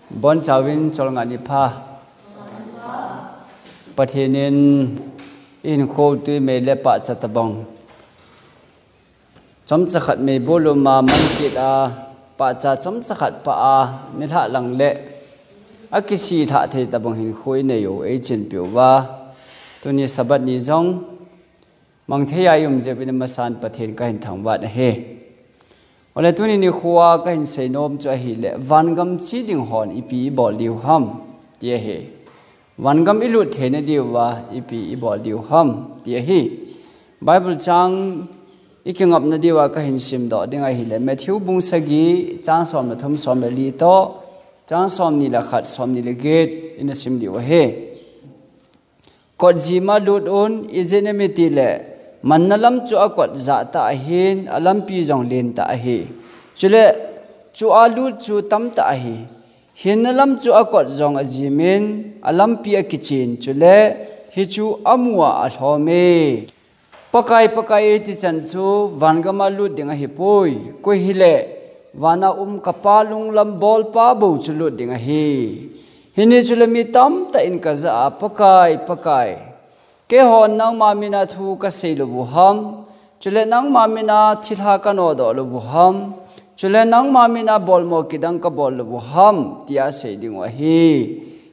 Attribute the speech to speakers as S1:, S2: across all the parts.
S1: Bon chawin cholngani pha pathinin in kho tu me le pa chatabong chom chakhat me boluma man kida pa cha chom chakhat pa a ni tha lang le akisi tha the tabong hin khoi ne yo e chen piu wa tuni sabat ni jong mang theya yum je bin masan pathin ka hin thang wa he ole tuni ni khuwa ka hin seinom cha hi le wangam chi ding hon ipi bol diu ham tie he wangam ilut the ne diu wa ipi bol diu ham tie hi bible chang ikengap na diwa ka hin sim do dinga hi le Matthew bung sagi chang som na thum som le li to chang som ni la khat som ni le get in sim diwa he kot jima lut on izenemiti le mannalam chu akot za ta hin alam pi jong len ta hi chule chu alu chu tam ta hi hinalam chu akot jong ajimin alam pi akichin chule hi chu amua a thome pakai pakai ti chan chu wangama lut dinga hi poi ko hile wana kapalung lam bol pa bo chu lut dinga hi hini chule mi tam ta in ka za pakai pakai ke hon nang mamina thu ka seilu bu ham chule nang mamina thitha ka no do lu bu ham chule nang mamina bolmo kidang ka bol lu bu ham tia sei ding wa hi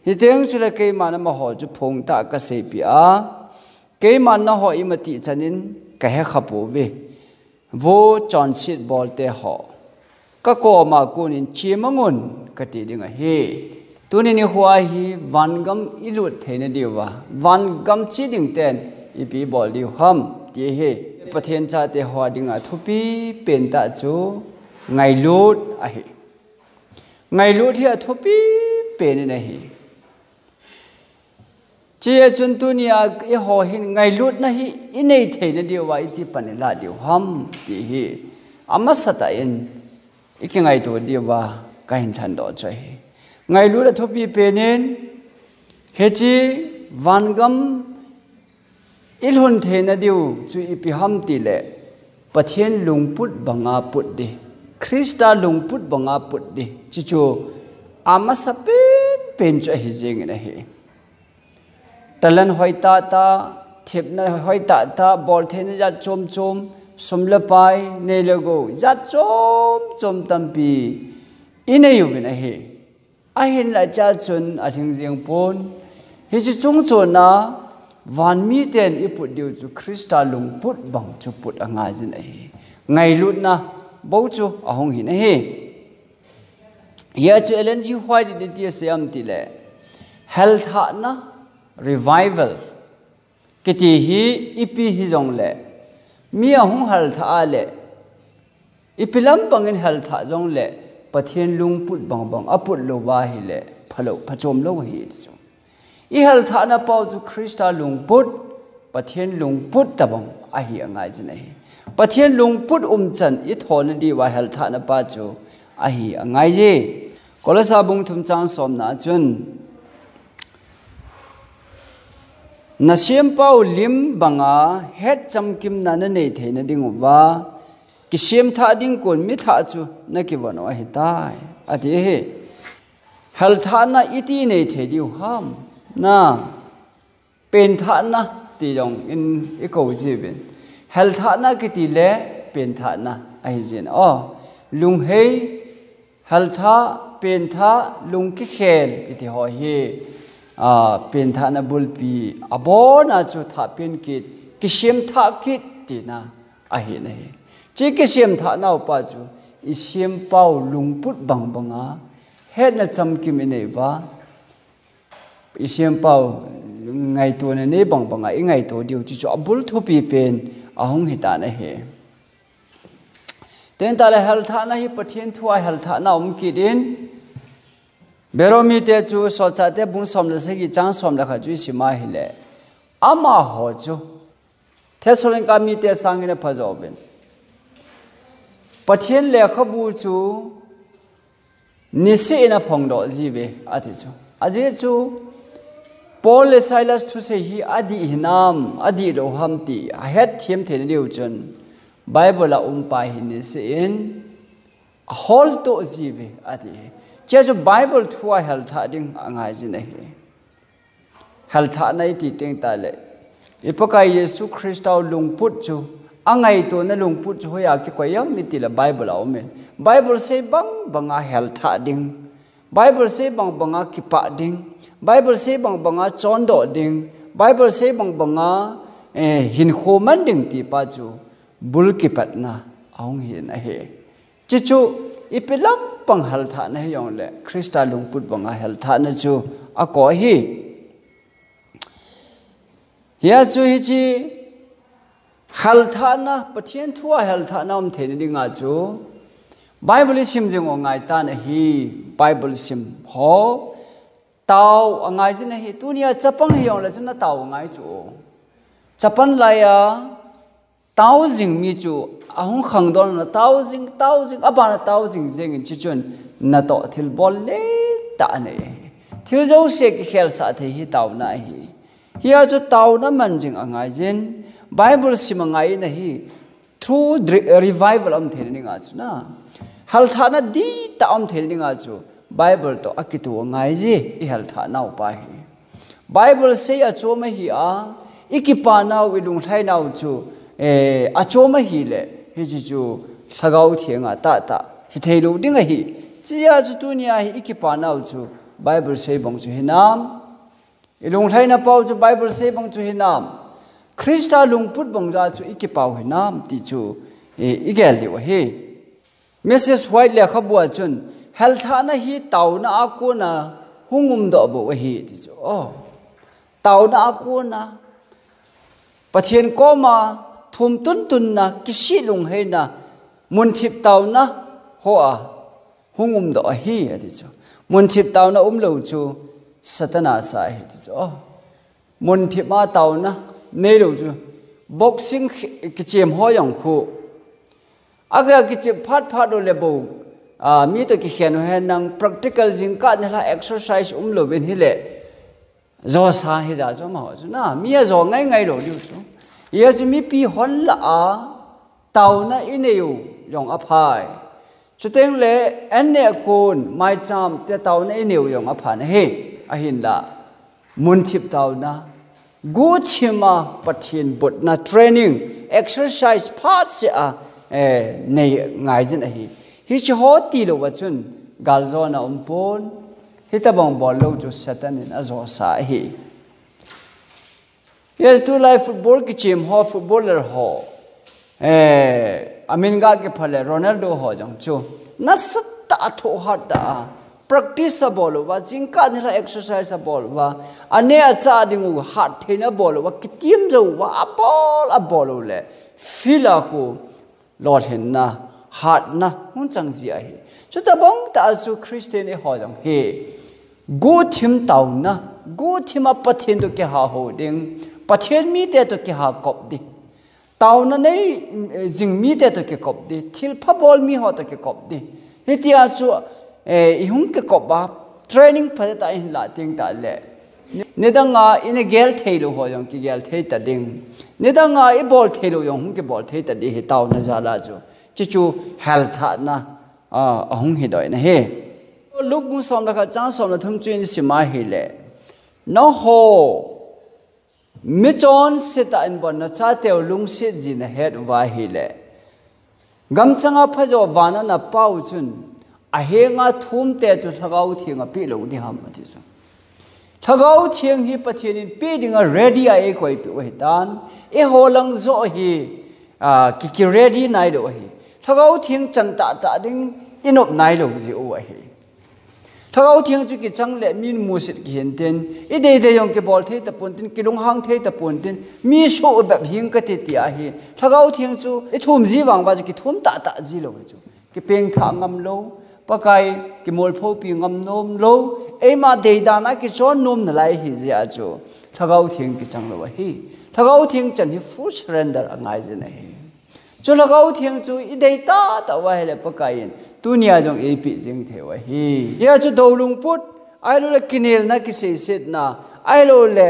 S1: hiteng chule ke mana ma ho chu phong ta ka sei pi a ke man na ho imati chanin ka he khapu ve vo chon sit bol te ho ka ko ma kunin chimangun ka ti ding a hi tuni ni huwa hi wangam ilut theine diwa wangam chi ding ten ipi bol diu ham ti he pathen cha te ho dinga thupi pen ta chu ngai lut a hi ngai lut hi thupi pen ne hi chia chun tunia e ho hin ngai lut na hi inei theine diwa iti panela diu ham ti hi amasata in ikingai to diwa ka hin than do chai ngai lu la thopi penin hechi wangam ilhun thena diu chu ipi ham ti le pathian lungput banga put di krista lungput banga put di chi chu ama sapen pen chu hi jeng na hi talan hoita ta thepna hoita ta bol thena ja chom chom sumla pai ne logo ja chom chom tampi ine yu na hi ahin la cha chun athing jeng pon hi chu chung chon na van mi ten iput diu chu krista lung put bang chu put anga jin ai ngai lut na bo chu ahong hin he ya chu lng hwai di ti siam ti le health ha na revival kiti hi ipi hi jong le mi ahong health a le ipilam pangin health ha jong le pathian lung put bang bang aput lo wa hi le phalo phachom lo hi chu i hal tha na pau chu krista lung put pathian lung put tabang a hi angai jin hi pathian lung put chan i thon di wa hal tha na pa chu a hi angai je kolasa bung thum chang som na chun nasim pau lim banga het cham kim na na nei theina ding wa kisem tha ding kon mi tha chu na ki wano hi tai ati he hal tha na iti nei the diu ham na pen tha na ti jong in iko jibin hal tha na ki ti le pen tha na ai jin lung hei hal tha pen tha lung ki khel ki ti ho hi pen tha na bulpi abona chu tha pen kit kisem tha kit ti na a hi na hi chi ke siam tha nau pa chu i siam pau lungput bang banga het na cham kim nei wa i siam pau ngai to na ne bang banga i ngai to diu chi chu abul thu pi pen ahong hi ta na he ten ta le hal tha na hi pathian thuai hal tha na ki din beromi te chu so cha te bung som la se gi chang som la kha chu sima hi le ama ho chu Thessalonica mi te sang ne phajo ben pathian le khabu chu nisi ina phongdo jibe ati chu aje chu Paul le Silas thu se hi adi hinam adi ro hamti a het thiam the diu chun Bible la pa hi ni se in hol to jibe ati chia cho Bible thua hel tha ding angai ji nei hel tha nei ti teng ta le ipakai Yesu Christau lungput chu angai to na lungput chu ya ki koyam mi ti la Bible au men Bible say bang banga hel tha ding Bible say bang banga ki pa ding Bible say bang banga chondo ding Bible say bang banga hin khoman ding ti pa chu bul ki pat na aung hi na he chi chu ipilam pang hal tha na yong le Krista lungput banga hel tha na chu a ko hi ya chu hi chi hal tha na pathian thua hel tha na om the ni nga chu Bible sim jeng ngai ta na hi Bible sim ho tao angai jin hi tunia chapang hi yong la chu na tao ngai chu chapan la ya tao jing mi chu ahung khang don na tao jing abana tao jing jeng chi chun na to thil bol le ta ne thil jo se ki khel sa the hi tao na hi hiya chu tao na man jing angai jin Bible sim ngai na hi through revival am the ni nga chu na hal tha na di ta am the ni nga chu Bible to akitu ngai ji I hal tha nau pa hi Bible say a choma hi a ikipa nau wilung thai nau chu a choma hi le hi ji chu thagau thianga ta hi theilu ding hi chia chu tunia hi ikipa nau chu Bible say bang chu hinam ilung thai na pau chu Bible say bang chu hinam Krista lungput bang ja chu ikipau hinam ti chu igel li wa hi Mrs. White le khabua chun hel tha na hi tau na aku na hungum do bo hi ti chu tau na aku na pathian ko ma thum tun na kisi lung he na mun thip tau na ho a hungum do hi ti chu mun thip tau na lo chu satana sa hi ti chu mun thip ma tau na nei lo chu boxing ki chem ho yang khu aga ki che phat do le bo mi to ki khen he nang practical jing ka na la exercise lo ben hi le zo sa hi ja zo ma ho chu na mi zo ngai lo liu chu ye chu mi pi hon la a tau na ineu yong a phai chu teng le an ne kun mai cham te tau na ineu yong a phan he a hin la mun thip tau na gu chima pathin but na training exercise part se a nei ngai jin a hi chi ho ti lo wa chun gal zo na pon hi ta bang bol lo chu satan in a zo sa hi yes to life football ki chim ho footballer ho amin ga ke phale Ronaldo ho jang chu na sat ta tho ha da practice a bol wa jing ka ni la exercise a bol wa ane a cha dingu hat theina bol wa ki tim zo wa a bol le fila hu lo hen na hat na hun chang ji a hi chu ta bong ta chu Christian e ho jang he go thim tau na go thim a pathin to ke ha ho ding pathin mi te to ke ha kop di tau na nei jing mi te to ke kop di thil pha bol mi ho to ke kop di he tia chu I hung ke kop ba training pha ta in la ting ta le nedanga in a gel thelo ho yong ki gel thei ta ding nedanga I bol thelo yong hung ke bol thei ta di he tau na za la chu chu health na hung hi doi na he look mu som la kha chang som la thum chin si ma hi le no ho mi chon se ta in bon na cha teo lung se ji na het wa hi le gam changa pha jo wana na pau chun a henga thum te chu thagau thinga pi lo ni ham ti chu thagau thiang hi pathian in pi dinga ready a e koi pi we tan e holang zo hi ki ready nai do hi thagau thiang chan ta ding inop nai lo ji o hi thagau thiang chu ki chang le min mu sit ki hen ten I de yong ke bol thei ta pon tin ki lung hang thei ta pon tin mi sho ba hing ka te ti a hi thagau thiang chu e thum ji wang ba ki thum ta ji lo chu ki peng tha ngam lo pakai ki mol pho pi ngam nom lo e ma de da na ki chon nom na lai hi ji a chu thagau thiang ki chang lo hi thagau thiang chan hi full surrender angai je na hi chu lagau thiang chu I dei ta wa hele pakai in tunia jong e pi jing the wa hi ya chu dolung put ai lo le kinil na ki se set na ai lo le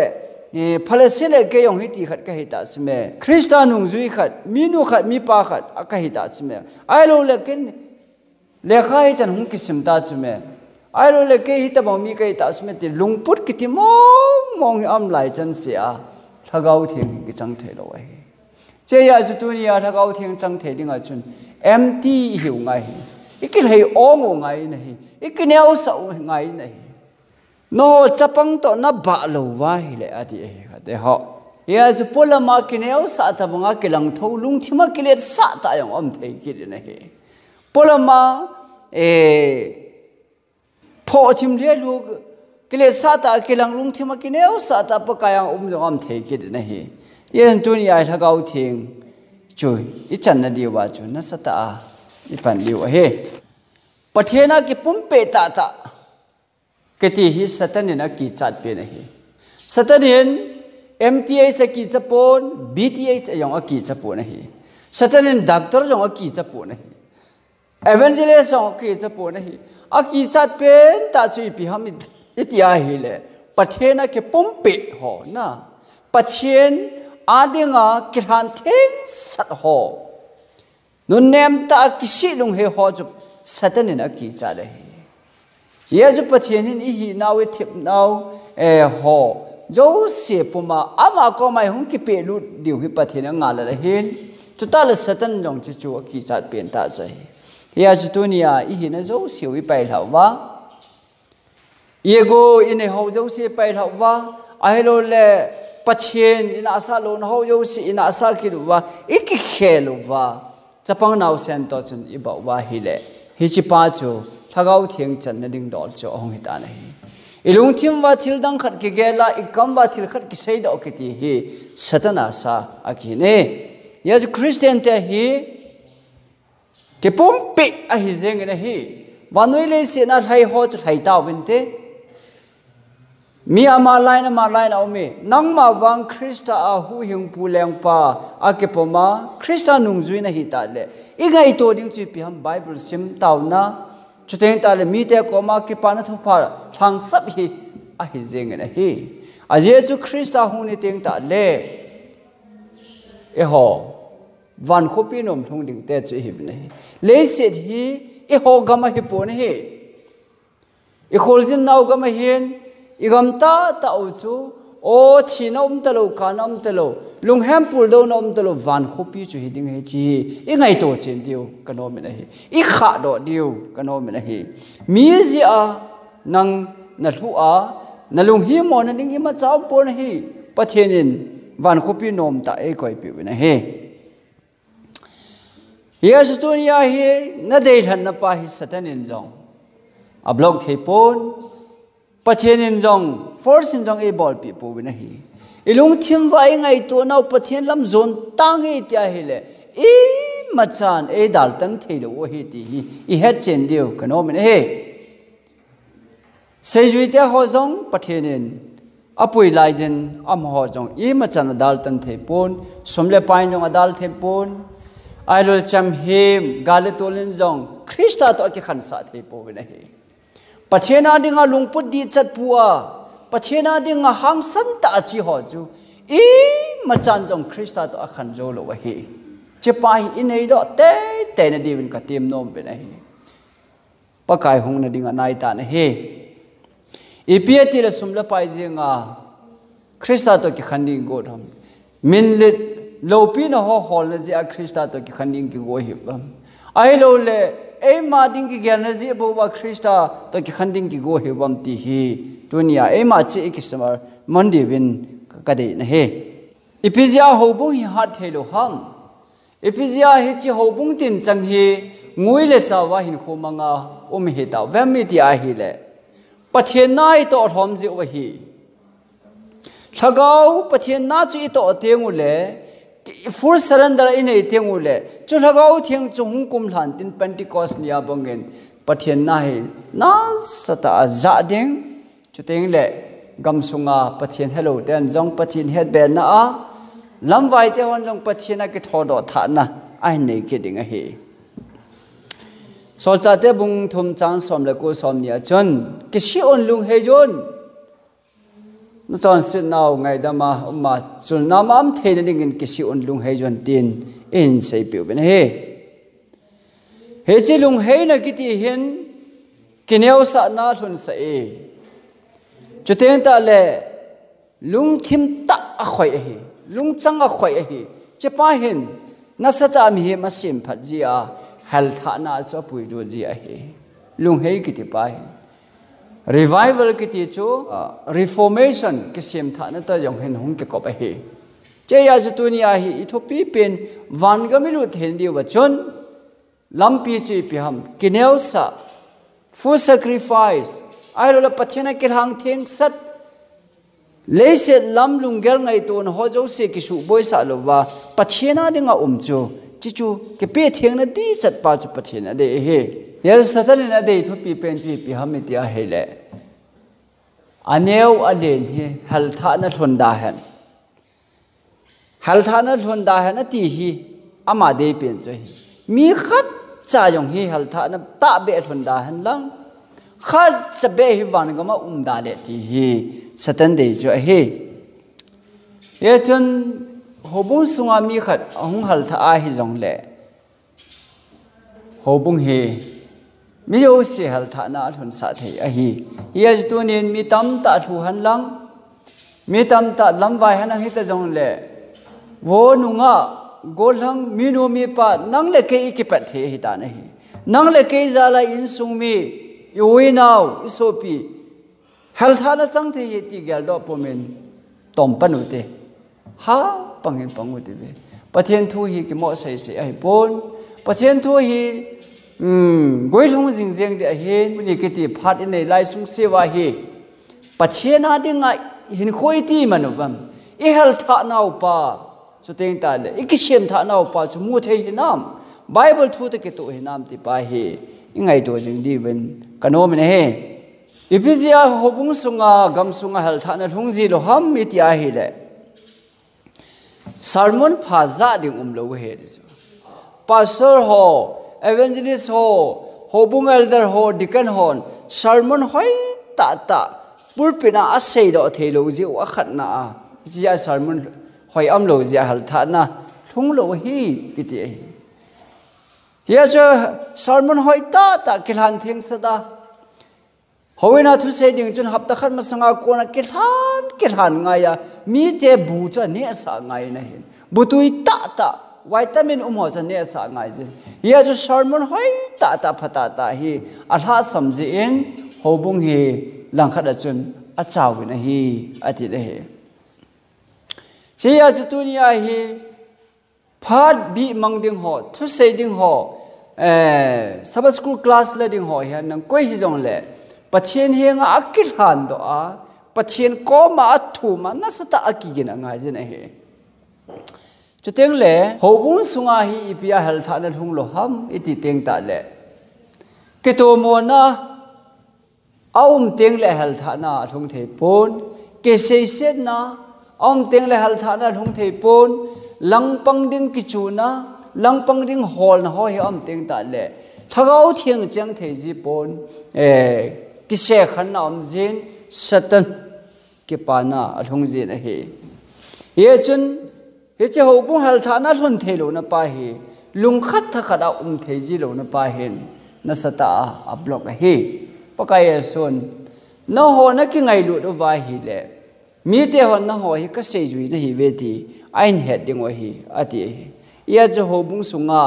S1: phalasile ke yong hi ti khat ka hi ta sme Kristanung zui khat minu khat mi pa khat aka hi ta sme ai lo le kin lekha hi chan hung ki sim ta sme ai rồi là cái hita bảo mi cái ta xem thì lung put cái thì mong âm lại chân xia thagau thiền cái chẳng thể đâu ấy chế ya chu tu ni ya thagau thiền chẳng thể đi ngay chun empty hiểu ngay cái này ong ngay này cái neo sầu ngay này nó chapang to na ba lo vai le ati de ho ya chu polama cái neo sa ta banga cái lang thâu lung thima cái le sa ta yang om thei cái này polama phò chim le lu cái le sa ta cái lang lung thima cái neo sa ta pa kayang om thei cái này yen tu ni ai thagau thiền chui ít chân na điều ba chu na sa ta ít pan điều he pathena ki pumpe ta cái thì hi satan na ki chat pe na hi satan MTA sa ki chapon BTA ayong ki chapon na hi satan doctor jong ki chapon na hi evangelist jong ki chapon na hi aki chat pen ta chui pi ham itia hi le pathena ki pumpe ho na pathen adinga kiran theng sat ho nun nem ta kisi lung he ho ju satan na ki cha le ye ju pathen in hi naw thip naw ho jo se puma ama ko mai hung ki pe lu diu hi pathen nga la hin chu ta la satan jong chi chu ki cha pen ta chai ya ju tunia hi na jo se wi pai thau wa ye go in ho jo se pai thau wa ai lo le pathen in asa lo ho jo se in asa ki lu wa ik khelu wa chapang naw sen to chun i ba wa hi le hi chi pa chu thagau thieng chan na ding dol chu ong hita na hi ilung thim wa thil dang khat ki gela ikam wa thil khat ki sei do ki ti hi satana sa akine ya ju christian te hi ke pom pe a hi zeng na hi wanoi le se na thai ho chu thai ta win te mi ama line au me nang ma wang krista a hu hing pu leng pa a ke poma krista nung zui na hi ta le igai to ding chi pi ham bible sim taw na chuteng ta le mi te ko ma ki pa na thu pha thang sap hi a hi zeng na hi a je chu krista hu ni teng ta le e ho van khopi nom thung ding te chu hi ne le set hi e ho gama hi po ne hi e kholzin naw gama hin igam ta uchu o thinom talo kanam talo lunghem pul do nom talo van khopi chu hiding he chi i ngai to chen diu kanom na hi i kha do diu kanom na hi mi ji a nang na thu a na lung hi mo na ding ma chaw por hi pathenin van khopi nom ta e koi pi na he yes tunia hi na dei than na pa hi satanin jong a blog thepon pathen in jong force in jong e ball pi pu na hi ilung thim vai ngai to nau pathen lam zon tang e tia hele e machan e dal tan thelo o hi ti hi I het chen dio kanom ne he sei jui tia ho jong pathen in apui lai jen am ho jong e machan dal tan the pon somle pain jong adal the pon ai lo cham hem gale tolin jong krista to ki khan sa the pu na he pachena dinga lungput di chat puwa pachena dinga hang san ta chi ho chu e machan jong krista to akhan jo lo wa hi che pa hi inei do te na divin ka tim nom be na hi pakai hung na dinga nai ta na he ipiati la sumla pai jinga krista to ki khanding go dham min lit lopi na ho hol na ji a krista to ki khanding ki go hi bam ai lo le e ma ding ki gyan ji bo ba krista to ki khanding ki go he bam ti hi dunia e ma chi ki samar mandi win ka de na he ipizia ho bu hi hat thelo hang ipizia hi chi ho bung tin chang hi ngui le chawa hin khomanga om he ta wem mi ti a hi le pathen nai to thom ji wa hi thagau pathen na chu to tengu le full surrender in a tengule chulagau thing chung kum hlan tin pentecost nia bongen pathian na hi na sata za ding chuteng le gamsunga pathian hello ten jong pathian het ben na a lamwai te hon jong pathian a ke thodo tha na ai nei ke ding a hi solcha te bung thum chang som le ko som nia chon ke si on lung he jon nó chọn sự nào ngày đó mà chun nam am thế nên những cái sự ôn lung hay chọn tiền in say biểu bên he chỉ lung hay là cái gì hiện kineu sa na thun sa e chuten ta le lung thim ta a khoi hi lung chang a khoi hi chepa hin nasata mi he masim phat ji a hal tha na cho pui do ji a hi lung hei ki ti pa hi revival ki ti chu reformation ki sim tha na ta yong hen hung ke ko ba hi che ya ju tu ni a hi ithopi pen van ga mi lu then di wa chon lampi chi pi ham kineu sa full sacrifice ai lo pachena ke hang theng sat le se lam lungel ngai ton ho jo se ki su boi sa lo wa pachena dinga chu chi chu ke pe theng na ti chat pa chu pachena de he ya satan na de thu pi pen chi pi ham ti a he le aneu alen he hal tha na thon da han hal tha na thon da han ti hi ama de pen chu hi mi khat cha yong hi hal tha na ta be thon da han lang khát sẽ bé hi van cái mà đa lệ thì hi satan để cho hi ye chun hobung sunga mi khat hung hal tha a hi jong le hobung hi mi yo si hal tha na thun sa the a hi ye tu nin mi tam ta thu han lang mi tam ta lam vai han hi ta jong le wo nunga golhang mi no mi pa nang le ke ki pa the hi ta na hi nang le ke za la in sung mi yoi now isopi hal thana chang the ye ti gal do pomen tom panute ha pangin panguti be pathen thu hi ki mo sai se ai pon pathen thu hi goi long jing jeng de hen ni ke ti phat in nei lai sung se wa hi pachena dinga hin khoi ti manuvam e hal tha nau pa chu teng ta le ikisem tha nau pa chu mu the hi nam bible thu te ke to hi nam ti pa hi ingai do jing di ben kanom ne he ipizia hobung sunga gam sunga hal thana thungji lo ham mi ti a hi le sermon phaza ding lo he de pastor ho evangelist ho hobung elder ho deacon hon sermon hoi ta pulpina a sei do thelo ji wa khat na a jia sermon hoi am lo jia hal thana thung lo hi ki ti here so sermon hoi ta kilhan theng sada hoina thu se ding chun hapta khat masanga kona kilhan nga ya mi te bu cha ne sa ngai na hin butui ta vitamin ho cha ne sa ngai jin here so sermon hoi ta phata ta hi alha samji in hobung hi langkhat a chun a chaw na hi ati de he che ya tunia hi phat bi mang ding ho thu sei ding ho Sabbath school class le ding ho hian nang koi hi jong le pachen henga akil han do a pachen ko ma thu ma na sata akigin angai jin a he chuteng le hobung sunga hi ipia hal tha na thung lo ham iti teng ta le ke to mo na aum teng le hal tha na thung the pon ke sei set na aum teng le hal tha na thung the pon lang pang ding ki chu na lang pang ding hol na ho hi am teng ta le thagau thiang chang the ji pon ki se khan na am jin satan ki pa na alhung jin a he ye chun he che ho bu hal tha na thun the lo na pa hi lung khat tha khada the ji lo na pa hin na sata a block a he pakai son na ho na ki ngai lu do wa hi le mi te hon na ho hi ka sei jui na hi ve ti ain het ding o hi ati ya jo ho bung sunga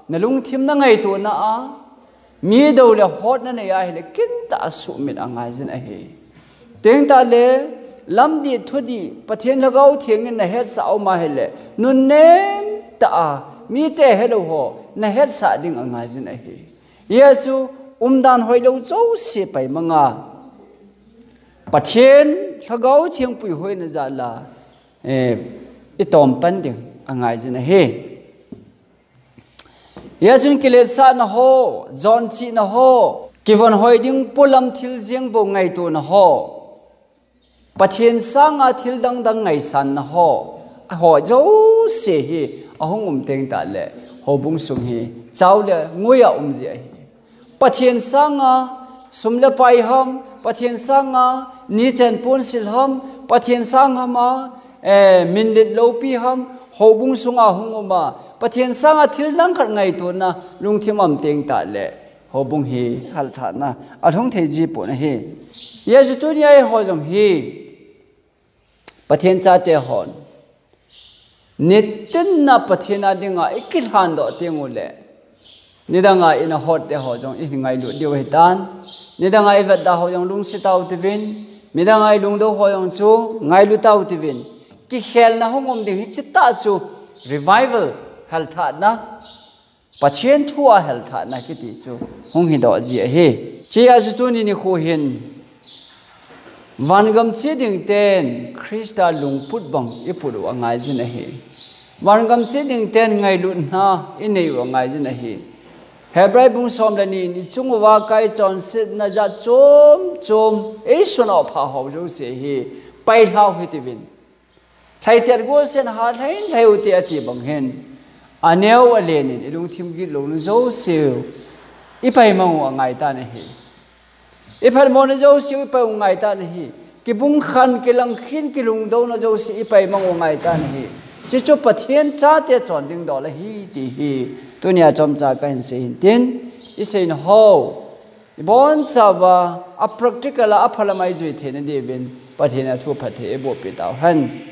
S1: na lung thim na ngai to na a mi do le hot na ne ya hi le kin ta su mit angai jin a hi teng ta le lam di thu di pathen lagau thieng na het sa au ma he le nun nem ta mi te hello ho na het sa ding angai jin a hi ya chu dan hoi lo zo se pai manga pathen lagau thieng pui hoi na za la itom pan ding angai jin a he Yajun kilesa na ho, John chi na ho, kivon hoi ding pulam thil jiang bo ngai tu na ho, pathian sanga thil dang ngai san na ho, ho jo se hi ahong teng ta le, ho bung sung hi, chaw le nguya ji hi, pathian sanga sumle pai ham, pathian sanga ni chen pun sil ham, pathian sanga ma min lit lo pi ham hobung sunga hunguma pathian sanga thil lang khat ngai tu na lungthimam teng ta le hồ bung hi hal tha na a thong thei ji po na hi Yesu tu ni ai ho jong hi pathian cha te hon nitin na pathina dinga ikil han do tengule nidanga ina hot te ho jong i ngai lu diu hitan nidanga i vat da ho jong lung si tau tivin midanga i lung do ho jong chu ngai lu tau tivin ki khel na hongom ding hi chita chu revival hal tha na pathian thua hal tha na ki ti chu hong hi do ji he chi a su tu ni ni kho hin van gam chi ding ten Krista lung put bang i pu ru ngai jin a he van gam chi ding ten ngai lu na i nei wa ngai jin a he Hebrai bung som la ni chung wa kai chon sit na ja chom chom e suno pha ho jo se hi pai thau hi ti vin thai ter go sen ha thai thai u ti ati bang hen aneu alen in ilung thim gi lo zo se i pai mang wa ngai ta na hi i phal mo na zo se i pai ngai ta na hi ki bung khan ki lang khin ki lung do na zo se i pai mang wa ngai ta na hi chi chu pathian cha te chon ding do la hi ti hi tunia chom cha ka hin se hin tin i se in ho bon chawa a practical a phalamai zui the na devin pathina thu phathe e bo pe taw han